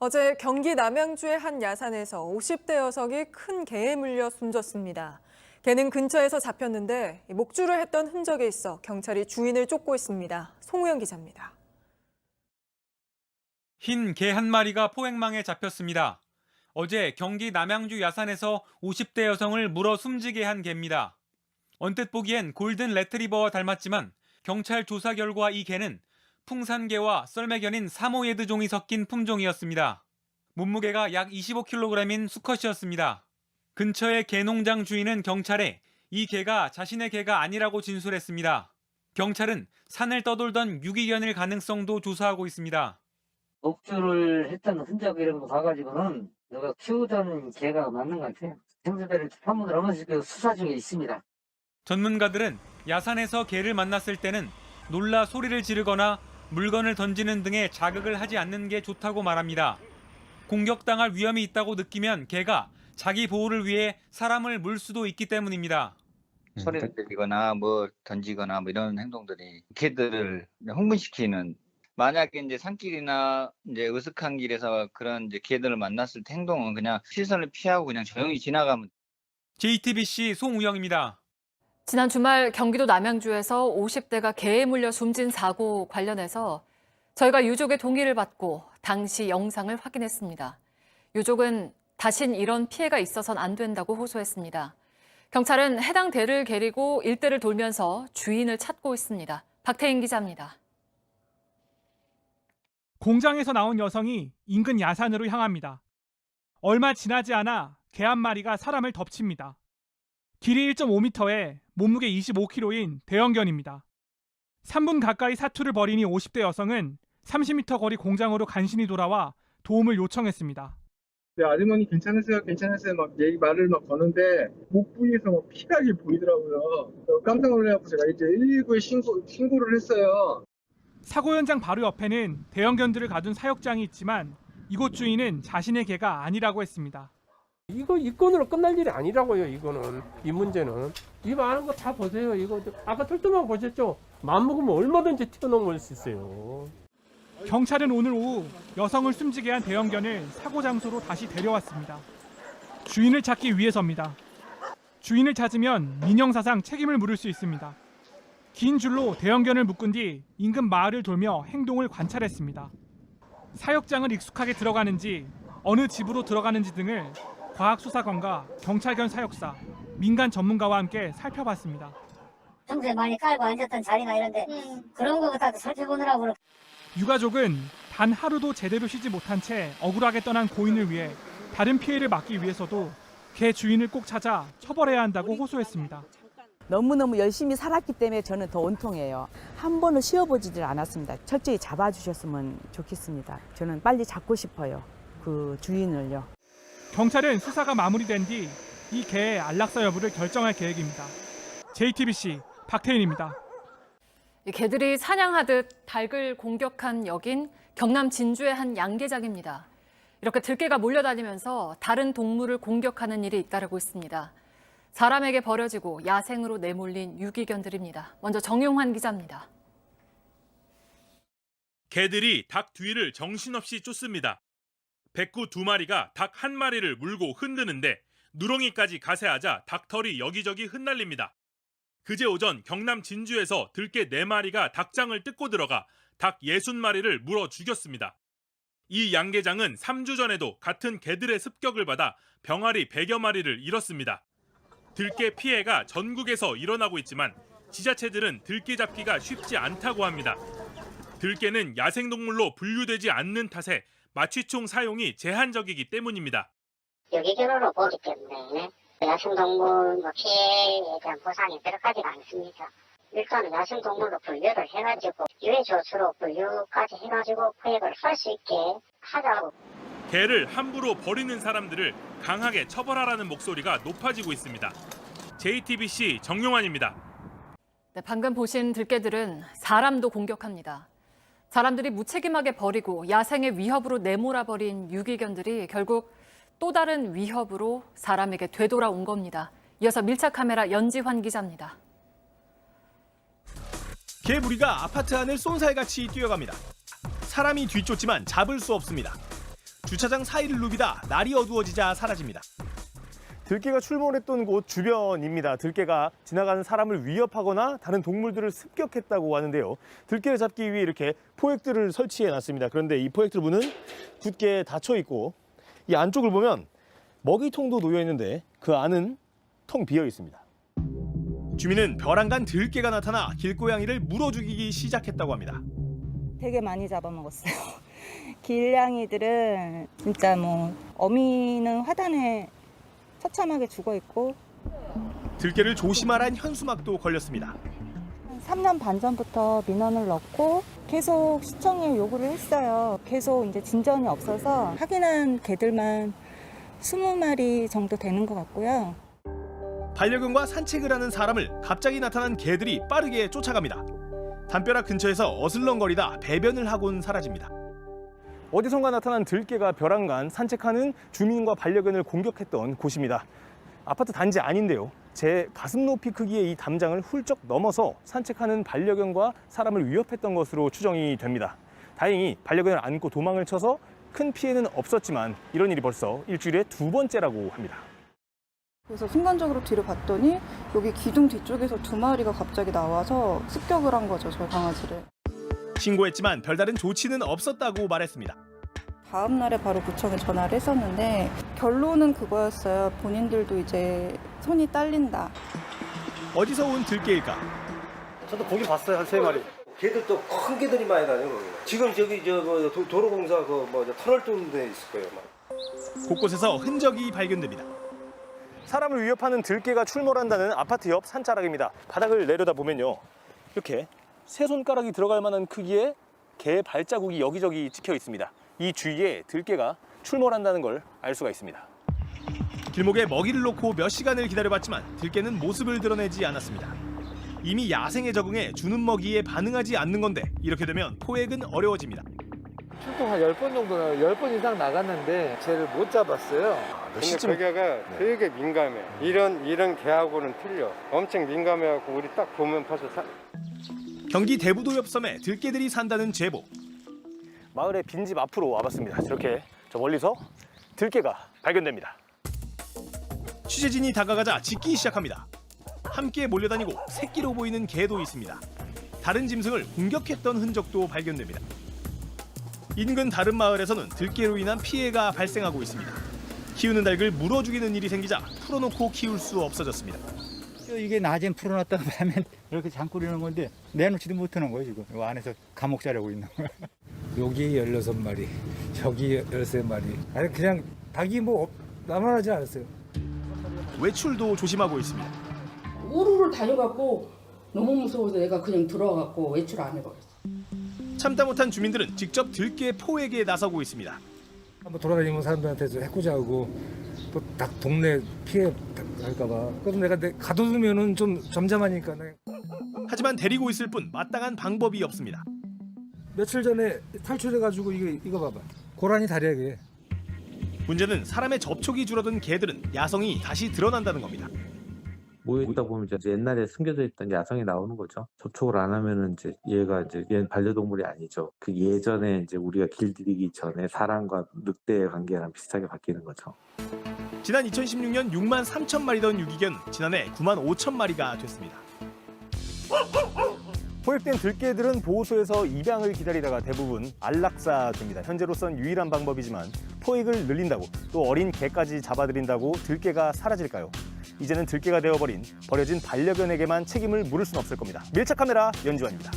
어제 경기 남양주의 한 야산에서 50대 여성이 큰 개에 물려 숨졌습니다. 개는 근처에서 잡혔는데 목줄을 했던 흔적이 있어 경찰이 주인을 쫓고 있습니다. 송우영 기자입니다. 흰 개 한 마리가 포획망에 잡혔습니다. 어제 경기 남양주 야산에서 50대 여성을 물어 숨지게 한 개입니다. 언뜻 보기엔 골든 레트리버와 닮았지만 경찰 조사 결과 이 개는 풍산개와 썰매견인 사모예드종이 섞인 품종이었습니다. 몸무게가 약 25kg인 수컷이었습니다. 근처의 개농장 주인은 경찰에 이 개가 자신의 개가 아니라고 진술했습니다. 경찰은 산을 떠돌던 유기견일 가능성도 조사하고 있습니다. 목줄을 했던 흔적 이런 거 봐가지고는 누가 키우던 개가 맞는 것 같아요. 생수배를 판문을 하면서 수사 중에 있습니다. 전문가들은 야산에서 개를 만났을 때는 놀라 소리를 지르거나 물건을 던지는 등의 자극을 하지 않는 게 좋다고 말합니다. 공격당할 위험이 있다고 느끼면 개가 자기 보호를 위해 사람을 물 수도 있기 때문입니다. 소리를 들리거나 뭐 던지거나 뭐 이런 행동들이 개들을 흥분시키는, 만약에 이제 산길이나 이제 으슥한 길에서 그런 이제 개들을 만났을 때 행동은 그냥 시선을 피하고 그냥 조용히 지나가면. JTBC 송우영입니다. 지난 주말 경기도 남양주에서 50대가 개에 물려 숨진 사고 관련해서 저희가 유족의 동의를 받고 당시 영상을 확인했습니다. 유족은 다신 이런 피해가 있어선 안 된다고 호소했습니다. 경찰은 해당 대를 계리고 일대를 돌면서 주인을 찾고 있습니다. 박태인 기자입니다. 공장에서 나온 여성이 인근 야산으로 향합니다. 얼마 지나지 않아 개 한 마리가 사람을 덮칩니다. 길이 1.5m에 몸무게 25kg인 대형견입니다. 3분 가까이 사투를 벌이니 50대 여성은 30m 거리 공장으로 간신히 돌아와 도움을 요청했습니다. 네, 아주머니 괜찮으세요? 괜찮으세요? 막 얘기 말을 막 거는데 목 부위에서 막 피가 보이더라고요. 깜짝 놀라서 제가 이제 119에 신고를 했어요. 사고 현장 바로 옆에는 대형견들을 가둔 사육장이 있지만 이곳 주인은 자신의 개가 아니라고 했습니다. 이거 이 건으로 끝날 일이 아니라고요. 이거는 이 문제는 이 많은 거 다 보세요. 이거 아까 털도만 보셨죠? 마음먹으면 얼마든지 튀어나올 수 있어요. 경찰은 오늘 오후 여성을 숨지게 한 대형견을 사고 장소로 다시 데려왔습니다. 주인을 찾기 위해서입니다. 주인을 찾으면 민형사상 책임을 물을 수 있습니다. 긴 줄로 대형견을 묶은 뒤 인근 마을을 돌며 행동을 관찰했습니다. 사육장을 익숙하게 들어가는지 어느 집으로 들어가는지 등을 과학수사관과 경찰견 사육사, 민간 전문가와 함께 살펴봤습니다. 평소에 많이 깔고 앉았던 자리나 이런데 그런 거 다 살펴보느라고. 유가족은 단 하루도 제대로 쉬지 못한 채 억울하게 떠난 고인을 위해 다른 피해를 막기 위해서도 개 주인을 꼭 찾아 처벌해야 한다고 호소했습니다. 너무너무 열심히 살았기 때문에 저는 더 온통해요. 한 번은 쉬어보지를 않았습니다. 철저히 잡아주셨으면 좋겠습니다. 저는 빨리 잡고 싶어요. 그 주인을요. 경찰은 수사가 마무리된 뒤 이 개의 안락사 여부를 결정할 계획입니다. JTBC 박태인입니다. 개들이 사냥하듯 닭을 공격한 여긴 경남 진주의 한 양계장입니다. 이렇게 들개가 몰려다니면서 다른 동물을 공격하는 일이 잇따르고 있습니다. 사람에게 버려지고 야생으로 내몰린 유기견들입니다. 먼저 정용환 기자입니다. 개들이 닭 뒤를 정신없이 쫓습니다. 백구 2마리가 닭 1마리를 물고 흔드는데 누렁이까지 가세하자 닭털이 여기저기 흩날립니다. 그제 오전 경남 진주에서 들개 4마리가 닭장을 뜯고 들어가 닭 60마리를 물어 죽였습니다. 이 양계장은 3주 전에도 같은 개들의 습격을 받아 병아리 100여 마리를 잃었습니다. 들개 피해가 전국에서 일어나고 있지만 지자체들은 들개 잡기가 쉽지 않다고 합니다. 들개는 야생동물로 분류되지 않는 탓에 마취총 사용이 제한적이기 때문입니다. 유기견으로 보기 때문에 야생동물 피해에 대한 보상이 들어가지가 않습니다. 일단은 야생동물로 분류를 해가지고 유해조수로 분류까지 해가지고 포획을 할 수 있게 하자고. 개를 함부로 버리는 사람들을 강하게 처벌하라는 목소리가 높아지고 있습니다. JTBC 정용환입니다. 네, 방금 보신 들개들은 사람도 공격합니다. 사람들이 무책임하게 버리고 야생의 위협으로 내몰아버린 유기견들이 결국 또 다른 위협으로 사람에게 되돌아온 겁니다. 이어서 밀착 카메라 연지환 기자입니다. 개무리가 아파트 안을 쏜살같이 뛰어갑니다. 사람이 뒤쫓지만 잡을 수 없습니다. 주차장 사이를 누비다 날이 어두워지자 사라집니다. 들개가 출몰했던 곳 주변입니다. 들개가 지나가는 사람을 위협하거나 다른 동물들을 습격했다고 하는데요. 들개를 잡기 위해 이렇게 포획들을 설치해 놨습니다. 그런데 이 포획들 문은 굳게 닫혀 있고 이 안쪽을 보면 먹이통도 놓여 있는데 그 안은 텅 비어 있습니다. 주민은 벼랑간 들개가 나타나 길고양이를 물어 죽이기 시작했다고 합니다. 되게 많이 잡아먹었어요. 길냥이들은 진짜 뭐 어미는 화단에 처참하게 죽어 있고 들개를 조심하란 현수막도 걸렸습니다. 3년 반 전부터 민원을 넣고 계속 시청에 요구를 했어요. 계속 이제 진전이 없어서 확인한 개들만 20마리 정도 되는 것 같고요. 반려견과 산책을 하는 사람을 갑자기 나타난 개들이 빠르게 쫓아갑니다. 담벼락 근처에서 어슬렁거리다 배변을 하곤 사라집니다. 어디선가 나타난 들개가 벼랑간 산책하는 주민과 반려견을 공격했던 곳입니다. 아파트 단지 아닌데요. 제 가슴 높이 크기의 이 담장을 훌쩍 넘어서 산책하는 반려견과 사람을 위협했던 것으로 추정이 됩니다. 다행히 반려견을 안고 도망을 쳐서 큰 피해는 없었지만 이런 일이 벌써 일주일에 2번째라고 합니다. 그래서 순간적으로 뒤를 봤더니 여기 기둥 뒤쪽에서 2마리가 갑자기 나와서 습격을 한 거죠, 저희 강아지를. 신고했지만 별다른 조치는 없었다고 말했습니다. 다음 날에 바로 구청에 전화를 했었는데 결론은 그거였어요. 본인들도 이제 손이 딸린다. 어디서 온 들개일까? 저도 보긴 봤어요. 한 3마리. 개들도 큰 개들이 많이 다녀요. 지금 저기 도로공사 터널 뚫는 데 있을 거예요. 막. 곳곳에서 흔적이 발견됩니다. 사람을 위협하는 들개가 출몰한다는 아파트 옆 산자락입니다. 바닥을 내려다보면요. 이렇게 세 손가락이 들어갈 만한 크기의 개 발자국이 여기저기 찍혀 있습니다. 이 주위에 들개가 출몰한다는 걸 알 수가 있습니다. 길목에 먹이를 놓고 몇 시간을 기다려봤지만 들개는 모습을 드러내지 않았습니다. 이미 야생에 적응해 주는 먹이에 반응하지 않는 건데 이렇게 되면 포획은 어려워집니다. 출동 한 10번 정도, 10번 이상 나갔는데 쟤를 못 잡았어요. 근데 그 개가 되게 민감해. 이런 개하고는 틀려. 엄청 민감해갖고 우리 딱 보면 벌써 경기 대부도 옆섬에 들개들이 산다는 제보. 마을의 빈집 앞으로 와봤습니다. 이렇게 저 멀리서 들개가 발견됩니다. 취재진이 다가가자 짖기 시작합니다. 함께 몰려다니고 새끼로 보이는 개도 있습니다. 다른 짐승을 공격했던 흔적도 발견됩니다. 인근 다른 마을에서는 들개로 인한 피해가 발생하고 있습니다. 키우는 닭을 물어 죽이는 일이 생기자 풀어놓고 키울 수 없어졌습니다. 이게 낮엔 풀어놨다가 밤엔 이렇게 장꾸리는 건데 내놓지도 못하는 거예요. 지금 이 안에서 감옥 자려고 있는 거예요. 여기 16마리, 저기 13마리. 아니 그냥 닭이 뭐 나만하지 않았어요. 외출도 조심하고 있습니다. 우르르 달려갖고 너무 무서워서 내가 그냥 들어와갖고 외출 안 해버렸어. 참다 못한 주민들은 직접 들개 포획에 나서고 있습니다. 한번 돌아다니면 사람들한테 해코지하고 또 닭 동네 피해 할까봐. 그래서 내가 가둬두면은 좀 점잖하니까. 하지만 데리고 있을 뿐 마땅한 방법이 없습니다. 며칠 전에 탈출해가지고 이거 봐봐. 고라니 다리야 이게. 문제는 사람의 접촉이 줄어든 개들은 야성이 다시 드러난다는 겁니다. 모여있다 보면 이제 옛날에 숨겨져 있던 야성이 나오는 거죠. 접촉을 안 하면은 얘는 반려동물이 아니죠. 그 예전에 이제 우리가 길들이기 전에 사람과 늑대의 관계랑 비슷하게 바뀌는 거죠. 지난 2016년 6만 3천 마리던 유기견 지난해 9만 5천 마리가 됐습니다. 포획된 들개들은 보호소에서 입양을 기다리다가 대부분 안락사됩니다. 현재로선 유일한 방법이지만 포획을 늘린다고 또 어린 개까지 잡아들인다고 들개가 사라질까요? 이제는 들개가 되어버린 버려진 반려견에게만 책임을 물을 순 없을 겁니다. 밀착카메라 연주환입니다.